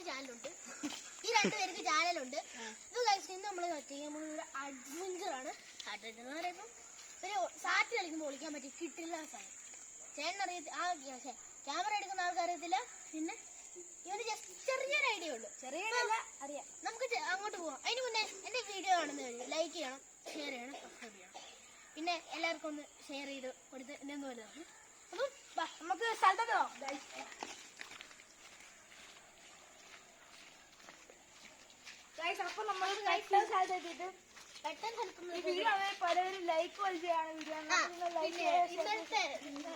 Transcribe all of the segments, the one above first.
ചാനലുണ്ട്. ഈ രണ്ടുപേർക്ക് ചാനലുണ്ട്. ഇത് കഴിച്ച് നമ്മൾ നമ്മളിവിടെ അഡ്വഞ്ചറാണ്. അഡ്വഞ്ചർ എന്ന് പറയുമ്പോൾ ഒരു സാറ്റ് കളിക്കുമ്പോൾ ഒളിക്കാൻ പറ്റി കിട്ടില്ല സാധനം. ചേട്ടനറിയത്തില്ല, ആ ക്യാമറ എടുക്കുന്ന ആൾക്കറിയത്തില്ല. പിന്നെ ഇവന് ജസ്റ്റ് ചെറിയൊരു ഐഡിയ ഉള്ളു. അറിയാം. നമുക്ക് അങ്ങോട്ട് പോവാം. അതിന് മുന്നേ എൻ്റെ വീഡിയോ കാണുന്ന വഴി ലൈക്ക് ചെയ്യണം, ഷെയർ ചെയ്യണം, സബ്സ്ക്രൈബ് ചെയ്യണം. പിന്നെ എല്ലാവർക്കും ഒന്ന് ഷെയർ ചെയ്ത് കൊടുത്ത് എന്നെ ഒന്ന് വലുതാണ്. അപ്പം നമുക്ക് സ്ഥലത്തൊക്കെ പോവാം. അപ്പൊ നമ്മൾ സ്ഥലത്തെത്തിയിട്ട്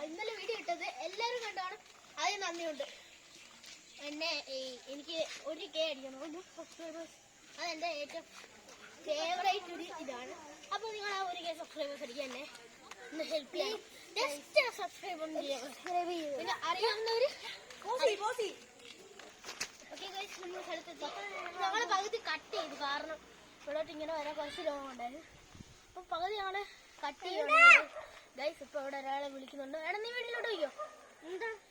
ഇന്നലെ വീഡിയോ ഇട്ടത് എല്ലാവരും കണ്ടാണ്. അതിന് നന്ദിയുണ്ട്. എന്നെ എനിക്ക് 1K അടിക്കണം, 1 സബ്സ്ക്രൈബേഴ്സ്. അതെൻ്റെ ഏറ്റവും ഫേവറേറ്റ് ഒരു ഇതാണ്. അപ്പോൾ നിങ്ങൾ ആ 1K സബ്സ്ക്രൈബേഴ്സ് അടിക്കാൻ എന്നെ ഒന്ന് ഹെൽപ്പ് ചെയ്യണം. ജസ്റ്റ് സബ്സ്ക്രൈബ് ഒന്ന് ചെയ്യണം. പിന്നെ അറിയാവുന്നവർ ഓക്കെ ഗൈസ്, നമ്മൾ സ്ഥലത്തെത്തി. ഞങ്ങൾ പകുതി കട്ട് ചെയ്തു, കാരണം ഇവിടോട്ട് ഇങ്ങനെ വരാൻ കുറച്ച് ലോകം ഉണ്ടായിരുന്നു. അപ്പോൾ പകുതി ഞങ്ങൾ കട്ട് ചെയ്യണം ഗൈസ്. ഇപ്പോൾ ഇവിടെ ഒരാളെ വിളിക്കുന്നുണ്ട്. വേണം നീ വീട്ടിലോട്ട് വയ്ക്കോ.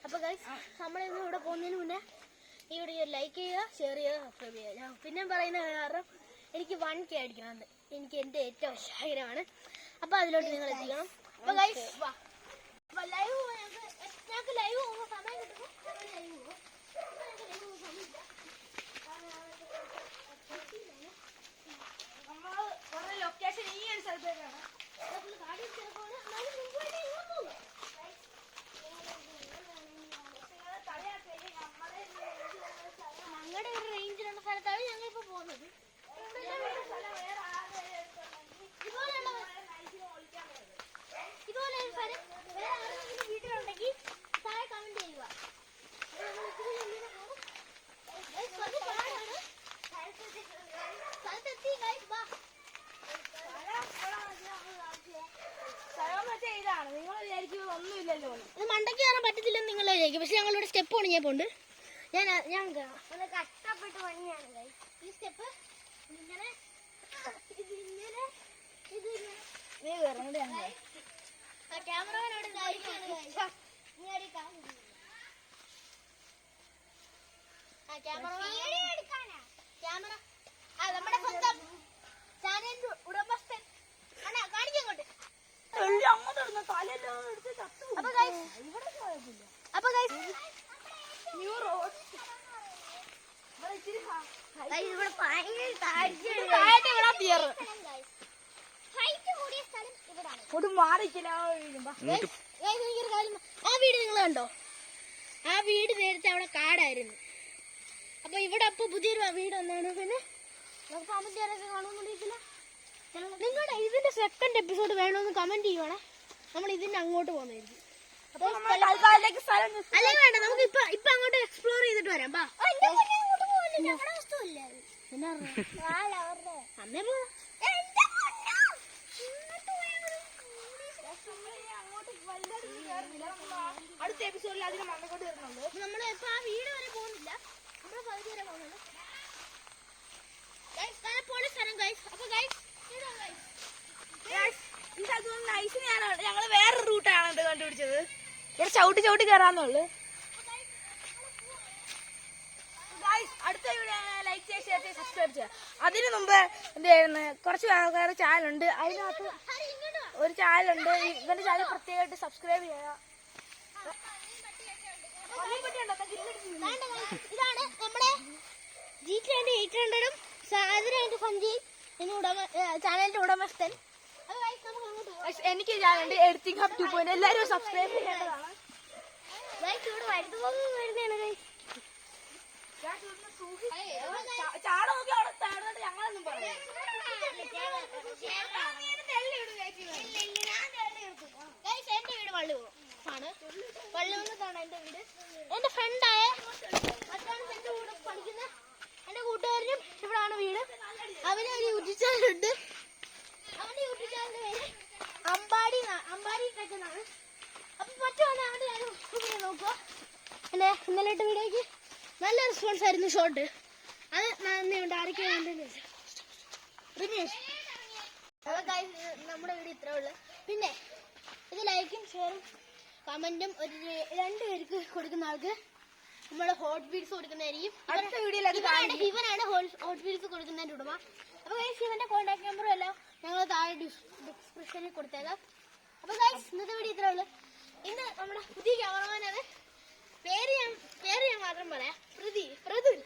അപ്പോൾ ഗൈസ്, നമ്മളിന്ന് ഇവിടെ പോകുന്നതിന് മുന്നേ ഈ വീഡിയോ ലൈക്ക് ചെയ്യുക, ഷെയർ ചെയ്യുക, സബ്സ്ക്രൈബ് ചെയ്യുക. ഞാൻ പിന്നെ പറയുന്ന കാരണം എനിക്ക് 1K അടിക്കണമെന്ന് എനിക്ക് എൻ്റെ ഏറ്റവും ആഗ്രഹമാണ്. അപ്പോൾ അതിലോട്ട് നിങ്ങൾ എത്തിക്കണം. അപ്പോൾ ഗൈസ് വാ, ലൈവ് പോകാൻ ഞങ്ങൾക്ക് ലൈവ് പോകുമ്പോൾ സമയം കിട്ടുമ്പോൾ ഞങ്ങൾ ലൈവ് പോകും. ലൊക്കേഷൻ ഈ ഒരു സ്ഥലത്തേക്കാണ്. ഞങ്ങളുടെ ഒരു റേഞ്ചിലുള്ള സ്ഥലത്താണ് ഞങ്ങൾ ഇപ്പൊ പോകുന്നത്. ഇതുപോലെ ഒരു സ്ഥലം വേറെ ആരെങ്കിലും വീട്ടിലുണ്ടെങ്കിൽ താഴെ കമന്റ് ചെയ്യുക. സ്ഥലത്തെത്തി ഗൈസ്, വാ. ഇതാണ് നിങ്ങൾ വിചാരിക്കുന്നത് ഒന്നുമില്ലല്ലോ. ഇത് മണ്ടയ്ക്ക് കയറാൻ പറ്റത്തില്ലെന്ന് നിങ്ങൾ വിചാരിക്കും. പക്ഷെ ഞങ്ങളിവിടെ സ്റ്റെപ്പ് പണിയാൻ പോണ്ട്. ഞാൻ കഷ്ടപ്പെട്ട് പണിയാണ് ഗൈസ്. ഈ സ്റ്റെപ്പ് ഇങ്ങനെ ക്യാമറമാനോട് ക്യാമറ നമ്മുടെ സ്വന്തം ചാനലിന്റെ ഉടമസ്ഥൻ കാണിക്കങ്ങോട്ട്. അപ്പൊ ഗൈസ് ന്യൂ റോഡ് ഇവിടെ ആ വീട് നിങ്ങൾ കണ്ടോ? ആ വീട് നേരത്തെ അവിടെ കാടായിരുന്നു. അപ്പൊ ഇവിടെ അപ്പൊ പുതിയൊരു വീട് വന്നാണ്. പിന്നെ നമുക്ക് കമന്റുകാരൊക്കെ കാണുന്നുണ്ടെങ്കില് നിങ്ങളുടെ ഇതിന്റെ സെക്കൻഡ് എപ്പിസോഡ് വേണമെന്ന് കമന്റ് ചെയ്യുവാണേ. നമ്മൾ ഇതിന്റെ അങ്ങോട്ട് പോകുന്നതായിരിക്കും. അല്ലേ വേണ്ട, നമുക്ക് ഇപ്പൊ അങ്ങോട്ട് എക്സ്പ്ലോർ ചെയ്തിട്ട് വരാം. അന്നേ പോ. അടുത്ത എപ്പിസോഡിൽ അതിന് മണ്ണക്കോട്ട് വരുന്നുണ്ട്. നമ്മൾ ഇപ്പൊ ആ വീട് വരെ പോകുന്നില്ല, നമ്മള് പകുതി വരെ പോകുന്നുണ്ട്. ഞങ്ങള് വേറെ റൂട്ടാണ് ഇത് കണ്ടുപിടിച്ചത്. ഇവിടെ ചവിട്ടി ചവിട്ടി കയറാന്നുള്ളു. അടുത്ത വീഡിയോ ലൈക്ക് ചെയ്യുക, ഷെയർ ചെയ്യുക, സബ്സ്ക്രൈബ് ചെയ്യുക. അതിനു മുമ്പ് എന്തായിരുന്നു, കുറച്ച് വേറെ ചാനലുണ്ട്. അതിനകത്ത് ഒരു ചാനലുണ്ട്, ഇവന്റെ ചാനൽ പ്രത്യേകമായിട്ട് സബ്സ്ക്രൈബ് ചെയ്യുക. ഇതാണ് നമ്മുടെ G800 സഞ്ജയ് ചാനലിന്റെ ഉടമസ്ഥൻ. എനിക്ക് ചാനലുണ്ട് എഡിറ്റിംഗ് ഹബ് 2.0. എല്ലാവരും സബ്സ്ക്രൈബ് ചെയ്യേണ്ടതാണ്. ഞങ്ങളൊന്നും പറയാം. എന്റെ വീട് വള്ളുവോ ആണ്. വള്ളുവെന്നതാണ് എന്റെ വീട്. എന്റെ ഫ്രണ്ടായ എന്റെ കൂടെ പഠിക്കുന്ന എന്റെ കൂട്ടുകാരനും ഇവിടാണ് വീട്. അവന് ഒരു യൂട്യൂബ് ചാനലുണ്ട്. അവന്റെ യൂട്യൂബ് ചാനലിന്റെ പേര് അമ്പാടി ടെക്കെന്നാണ്. അപ്പൊ പറ്റുവാണ് അവിടെ ഞാൻ നോക്കുക. എന്റെ ഇന്നലെ ഇട്ട വീഡിയോക്ക് നല്ല റെസ്പോൺസ് ആയിരുന്നു. ഷോർട്ട് അത് നന്ദിയുണ്ട്. ആരൊക്കെയാണ് റിമേഷ് അപ്പോൾ ഗൈസ് നമ്മുടെ വീഡിയോ ഇത്രേ ഉള്ളൂ. പിന്നെ ഇത് ലൈക്കും ഷെയറും കമന്റും ഒരു 2 പേർക്ക് കൊടുക്കുന്ന ആൾക്ക് നമ്മുടെ ഹോട്ട് വീൽസ് കൊടുക്കുന്നതായിരിക്കും. അടുത്ത വീഡിയോയിൽ ഇവനാണ് ഹോട്ട് വീൽസ് കൊടുക്കുന്നതിന്റെ ഉടമ. അപ്പോൾ ഗൈസ് ഇവന്റെ കോൺടാക്ട് നമ്പറും എല്ലാം ഞങ്ങൾ താഴെ ഡിസ്ക്രിപ്ഷനിൽ കൊടുത്തേക്കാം. അപ്പോൾ ഗൈസ് ഇന്നത്തെ വീഡിയോ ഇത്രേ ഉള്ളൂ. ഇന്ന് നമ്മുടെ പുതിയ ക്യാമറമാനാണ്. പേര് ഞാൻ മാത്രം പറയാം. പ്രതുൽ.